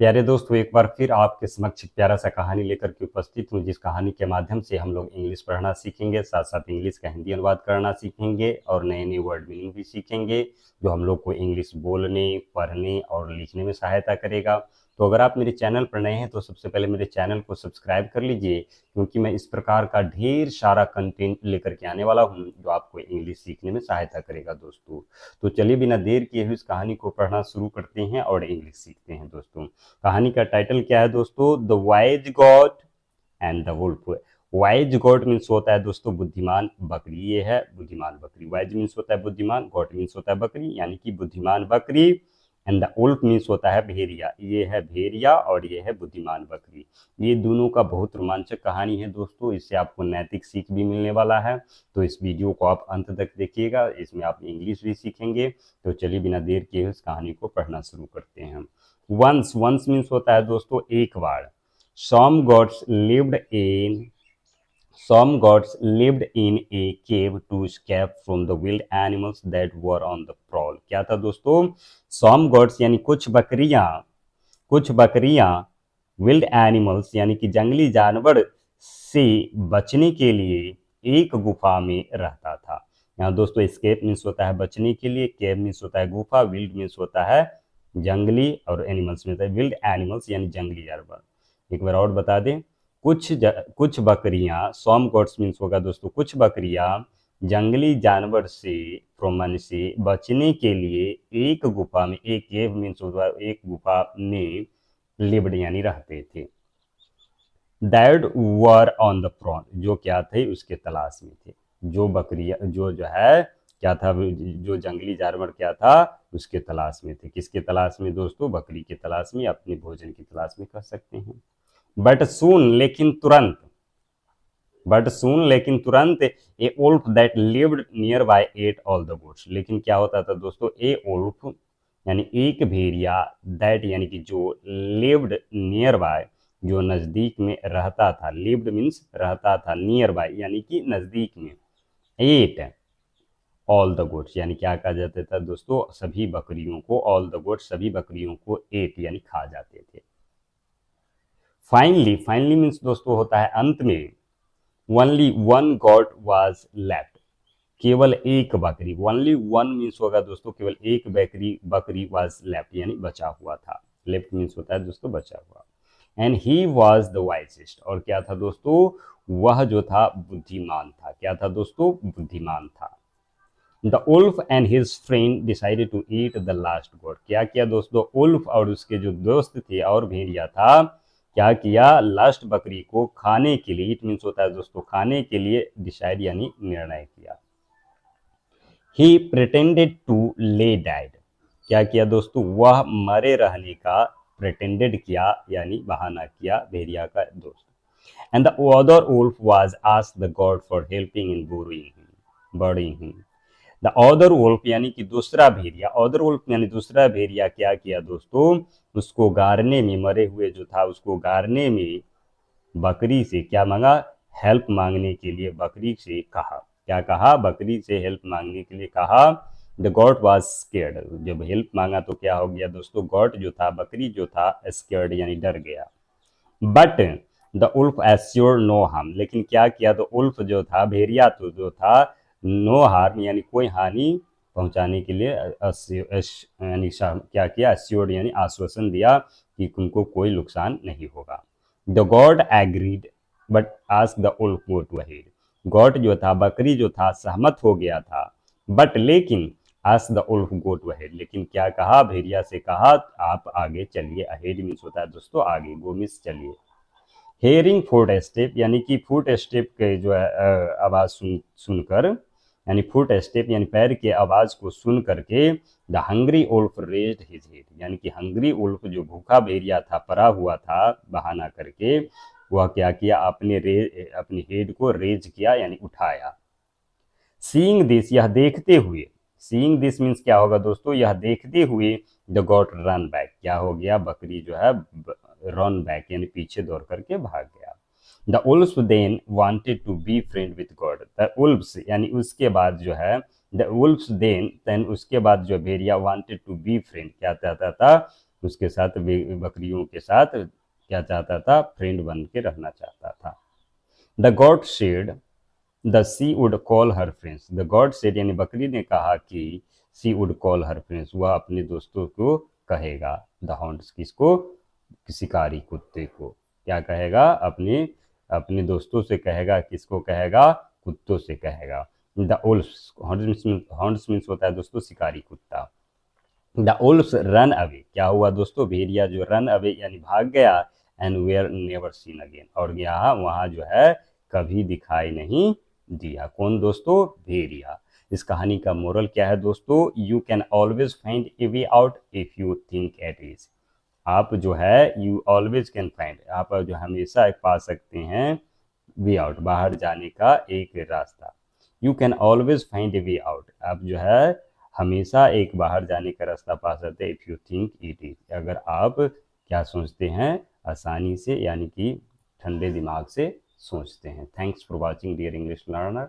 प्यारे दोस्तों, एक बार फिर आपके समक्ष एक प्यारा सा कहानी लेकर के उपस्थित हूँ, जिस कहानी के माध्यम से हम लोग इंग्लिश पढ़ना सीखेंगे, साथ साथ इंग्लिश का हिंदी अनुवाद करना सीखेंगे और नए नए वर्ड मीनिंग भी सीखेंगे, जो हम लोग को इंग्लिश बोलने, पढ़ने और लिखने में सहायता करेगा। तो अगर आप मेरे चैनल पर नए हैं तो सबसे पहले मेरे चैनल को सब्सक्राइब कर लीजिए, क्योंकि मैं इस प्रकार का ढेर सारा कंटेंट लेकर के आने वाला हूँ जो आपको इंग्लिश सीखने में सहायता करेगा दोस्तों। तो चलिए बिना देर किए हुए इस कहानी को पढ़ना शुरू करते हैं और इंग्लिश सीखते हैं दोस्तों। कहानी का टाइटल क्या है दोस्तों? The wise god and the wolf. Wise god means होता है दोस्तों बुद्धिमान बकरी, ये है बुद्धिमान बकरी। वाइज मीन्स होता है बुद्धिमान, गॉड मीन्स होता है बकरी यानी कि बुद्धिमान बकरी, एंड द वुल्फ मीन्स होता है भेड़िया, ये है भेड़िया और ये है बुद्धिमान बकरी। ये दोनों का बहुत रोमांचक कहानी है दोस्तों, इससे आपको नैतिक सीख भी मिलने वाला है। तो इस वीडियो को आप अंत तक देखिएगा, इसमें आप इंग्लिश भी सीखेंगे। तो चलिए बिना देर किए इस कहानी को पढ़ना शुरू करते हैं। वंस, वंस मीन्स होता है दोस्तों एक बार। some gods lived in some gods lived in a cave to escape from the wild animals that were on the prowl। क्या था दोस्तों? some gods यानी कुछ बकरियां विल्ड एनिमल्स यानी कि जंगली जानवर से बचने के लिए एक गुफा में रहता था। यहाँ दोस्तों escape मीन्स होता है बचने के लिए, केव मीन्स होता है गुफा, विल्ड मीन्स होता है जंगली और एनिमल्स में विल्ड एनिमल्स यानी जंगली जानवर। एक बार और बता दें, कुछ बकरियां, सॉम गॉड्स मीन्स होगा दोस्तों कुछ बकरियां जंगली जानवर से फ्रॉम से बचने के लिए एक गुफा में, एक केव मीन्स होगा एक गुफा में लिव्ड यानी रहते थे। That were on the prowl, जो क्या थे उसके तलाश में थे। जो बकरियां जो है क्या था, जो जंगली जानवर क्या था उसके तलाश में थे। किसके तलाश में दोस्तों? बकरी के तलाश में, अपने भोजन की तलाश में कह सकते हैं। बट सून लेकिन तुरंत a wolf that lived nearby ate all the goats. लेकिन क्या होता था दोस्तों? ए वुल्फ यानी एक भेड़िया, दैट यानी कि जो, लिव्ड नियर बाय जो नजदीक में रहता था, लिव्ड मीन्स रहता था, नियर बाय यानी कि नजदीक में, एट ऑल द गोट्स यानी क्या कहा जाता था दोस्तों? सभी बकरियों को, ऑल द गोट्स सभी बकरियों को एट यानी खा जाते थे। फाइनली मीन्स दोस्तों होता है अंत में। Only one got was left, केवल एक बकरी, ओनली वन मीन्स होगा दोस्तों केवल एक बकरी वाज लेफ्ट यानी बचा हुआ था। लेफ्ट मीन्स होता है दोस्तों बचा हुआ। And he was the wisest, और क्या था दोस्तों? वह जो था बुद्धिमान था। क्या था दोस्तों? बुद्धिमान था। The wolf and his friend decided to eat the last goat. क्या किया दोस्तों? उल्फ और उसके जो दोस्त थे और भेड़िया था, क्या किया? लास्ट बकरी को खाने के लिए, इट मीन्स होता है दोस्तों खाने के लिए, डिसाइड यानी निर्णय किया। ही प्रिटेंडेड टू ले डेड, क्या किया दोस्तों? वह मरे रहने का प्रिटेंडेड किया यानी बहाना किया, भेड़िया का दोस्त। And the other wolf was asked the god for helping in burying him। The other wolf यानी कि दूसरा भेड़िया, अदर वुल्फ यानी दूसरा भेड़िया क्या किया दोस्तों? उसको गाड़ने में, मरे हुए जो था उसको गाड़ने में बकरी से क्या मांगा? हेल्प मांगने के लिए बकरी से कहा। क्या कहा? बकरी से हेल्प मांगने के लिए कहा। द गॉड वाज स्केर्ड, जब हेल्प मांगा तो क्या हो गया दोस्तों? गॉड जो था, बकरी जो था, स्केर्ड यानी डर गया। But the wolf assured no harm, लेकिन क्या किया? तो उल्फ जो था, भेड़िया तो जो था, नो हार्म यानी कोई हानि पहुंचाने के लिए यानी क्या किया? एश्योर्ड यानी आश्वासन दिया कि तुमको कोई नुकसान नहीं होगा। The god agreed but ask the wolf go to ahead, god जो था, बकरी जो था, सहमत हो गया था, बट लेकिन ask the wolf go to ahead, लेकिन क्या कहा? भेड़िया से कहा आप आगे चलिए। अहेड मीन्स होता है दोस्तों आगे, गो मीन्स चलिए। हेयरिंग फुट स्टेप यानी कि फुट स्टेप के जो है आवाज सुनकर, यानी फुट स्टेप यानी पैर के आवाज को सुन करके, the hungry wolf raised his head, यानी कि हंग्री उल्फ जो भूखा भेड़िया था, परा हुआ था बहाना करके, वह क्या किया? अपने हेड को रेज किया यानी उठाया। सीइंग दिस, यह देखते हुए, सीइंग दिस मीन्स क्या होगा दोस्तों? यह देखते हुए, द गॉट रन बैक, क्या हो गया? बकरी जो है रन बैक यानी पीछे दौड़ करके भाग गया। The wolves then wanted to be friend with goat, the wolves यानी उसके बाद जो है, द उल्फ्स देन उसके बाद जो भेड़िया वांटेड टू बी फ्रेंड, क्या चाहता था? उसके साथ बकरियों के साथ क्या चाहता था, फ्रेंड बन के रहना चाहता था। The god said the she would call her friends, the god said यानी बकरी ने कहा कि she would call her friends, वह अपने दोस्तों को कहेगा, द हाउंड्स किसको, शिकारी कुत्ते को, क्या कहेगा, अपने अपने दोस्तों से कहेगा, किसको कहेगा, कुत्तों से कहेगा। द उल्फ्स, हाउंड्स मीन्स होता है दोस्तों शिकारी कुत्ता। द उल्फ्स रन अवे, क्या हुआ दोस्तों, भेड़िया जो रन अवे यानी भाग गया, and were never seen again, और यहाँ वहाँ जो है कभी दिखाई नहीं दिया। कौन दोस्तों, भेड़िया। इस कहानी का मोरल क्या है दोस्तों, you can always find a way out if you think at is, आप जो है यू ऑलवेज कैन फाइंड, आप जो हमेशा पा सकते हैं वे आउट, बाहर जाने का एक रास्ता। You can always find a way out, आप जो है हमेशा एक बाहर जाने का रास्ता पा सकते हैं, if you think it is, अगर आप क्या सोचते हैं, आसानी से यानी कि ठंडे दिमाग से सोचते हैं। Thanks for watching dear English learner.